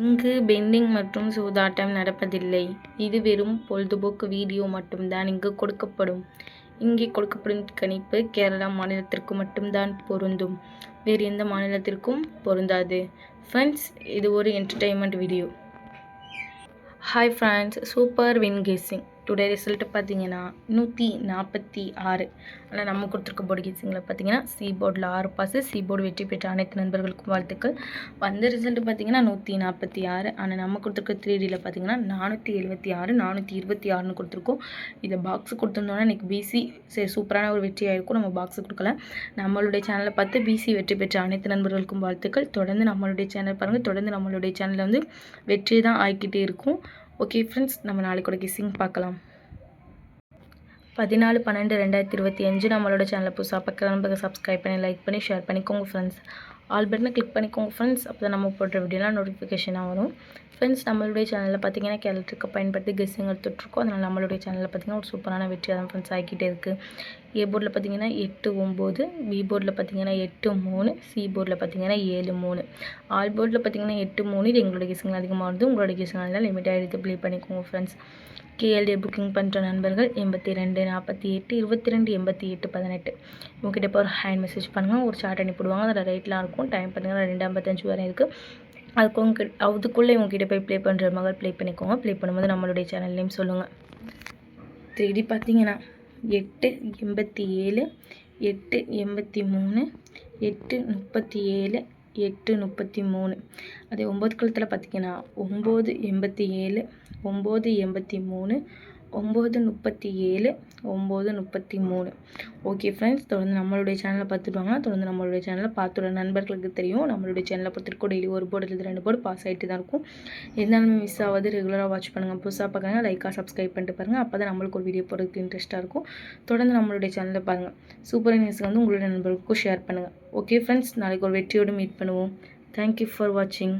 இங்கு பெண்டிங் மற்றும் சூதாட்டம் நடப்பதில்லை. இது வெறும் பொழுதுபோக்கு வீடியோ மட்டும்தான் இங்கு கொடுக்கப்படும். இங்கே கொடுக்கப்படும் கணிப்பு கேரளா மாநிலத்திற்கு மட்டும்தான் பொருந்தும். வேறு எந்த மாநிலத்திற்கும் பொருந்தாது. ஃப்ரெண்ட்ஸ், இது ஒரு entertainment video. Hi friends, super win guessing. Today result பார்த்தீங்கன்னா 146. ஆனால் நம்ம கொடுத்துருக்க போர்டு கெஸ்ஸிங்கில் பார்த்தீங்கன்னா சி போர்டில் 6 பாஸு. சி போர்டு வெற்றி பெற்ற அனைத்து நண்பர்களுக்கும் வாழ்த்துக்கள். வந்த ரிசல்ட்டு பார்த்தீங்கன்னா 146. ஆனால் நம்ம கொடுத்துருக்க 3Dயில் பார்த்தீங்கன்னா 476, 426ன்னு கொடுத்துருக்கோம். இதை பாக்ஸு கொடுத்துருந்தோன்னா இன்றைக்கி பிசி சரி சூப்பரான ஒரு வெற்றியாக இருக்கும். நம்ம பாக்ஸு கொடுக்கல. நம்மளுடைய சேனலை பார்த்து பிசி வெற்றி பெற்ற அனைத்து நண்பர்களுக்கும் வாழ்த்துக்கள். தொடர்ந்து நம்மளுடைய சேனல் பாருங்கள். தொடர்ந்து நம்மளுடைய சேனலில் வந்து வெற்றி தான் ஆகிக்கிட்டே இருக்கும். ஓகே ஃப்ரெண்ட்ஸ், நம்ம நாளைக்கு கெஸ்ஸிங் பார்க்கலாம். 14/12/2025 நம்மளோட சேனலை புதுசாக பார்க்குற சப்ஸ்கிரைப் பண்ணி லைக் பண்ணி ஷேர் பண்ணிக்கோங்க ஃப்ரெண்ட்ஸ். ஆல் பட்டனை கிளிக் பண்ணிக்கோங்க ஃப்ரெண்ட்ஸ். அப்போ தான் நம்ம போடுற வீடியோலாம் நோட்டிஃபிகேஷனாக வரும். ஃப்ரெண்ட்ஸ், நம்மளுடைய சேனலில் பார்த்தீங்கன்னா கேலண்டருக்கு பயன்படுத்தி கெஸ்ஸிங் எடுத்துகிட்ருக்கோம். அதனால் நம்மளுடைய சேனலில் பார்த்தீங்கன்னா ஒரு சூப்பரான வெற்றியாக தான் ஃப்ரெண்ட்ஸ் ஆகிக்கிட்டே இருக்குது. ஏ போர்டில் பார்த்தீங்கன்னா 8, 9, பி போர்டில் பார்த்தீங்கன்னா 8, 3, சி போர்டில் பார்த்தீங்கன்னா 7, 3, ஆல் போர்டில் பார்த்தீங்கன்னா 8, 3. இது எங்களோட கெஸ்ஸிங் அதிகமாக வருது. உங்களோட கெஸ்ஸிங்லாம் லிமிட்டாக எடுத்து ப்ளே பண்ணிக்கோங்க ஃப்ரெண்ட்ஸ். கேஎல்டி புக்கிங் பண்ணுற நண்பர்கள் 82 48 22 88 18 இவங்ககிட்ட இப்போ ஒரு ஹேண்ட் மெசேஜ் பண்ணுங்கள். ஒரு சார்ட் அனுப்பிடுவாங்க. அதில் ரேட்லாம் இருக்கும். டைம் பார்த்தீங்கன்னா 2:55 வரை இருக்குது. அதுக்குள்ளே இவங்ககிட்ட போய் ப்ளே பண்ணுற மகள் ப்ளே பண்ணிக்கோங்க. ப்ளே பண்ணும்போது நம்மளுடைய சேனல் நேம் சொல்லுங்கள். 3D பார்த்தீங்கன்னா 8 87 8 83 8 37 8 33. அதே 9 கழுத்தில் பார்த்தீங்கன்னா 9 87 9 83 9 37 9 33. ஓகே ஃப்ரெண்ட்ஸ், தொடர்ந்து நம்மளுடைய சேனலை பார்த்துட்டு தொடர்ந்து நம்மளுடைய சேனலை பார்த்துள்ள நண்பர்களுக்கு தெரியும். நம்மளுடைய சேனலை பொறுத்திருக்கோம் டெய்லி ஒரு போர்டு 2 போர்டு பாஸ் ஆகிட்டு தான் இருக்கும். எந்தாலுமே மிஸ் ஆகாது. ரெகுலராக வாட்ச் பண்ணுங்கள். புதுசாக பார்க்குறாங்க லைக்காக சப்ஸ்கிரைப் பண்ணிட்டு பாருங்கள். அப்போ தான் நம்மளுக்கு ஒரு வீடியோ போடுறதுக்கு இன்ட்ரெஸ்ட்டாக இருக்கும். தொடர்ந்து நம்மளுடைய சேனலை பாருங்கள். சூப்பர் நியூஸ் வந்து உங்களுடைய நண்பர்களுக்கும் ஷேர் பண்ணுங்கள். ஓகே ஃப்ரெண்ட்ஸ், நாளைக்கு ஒரு வெற்றியோடு மீட் பண்ணுவோம். தேங்க்யூ ஃபார் வாட்சிங்.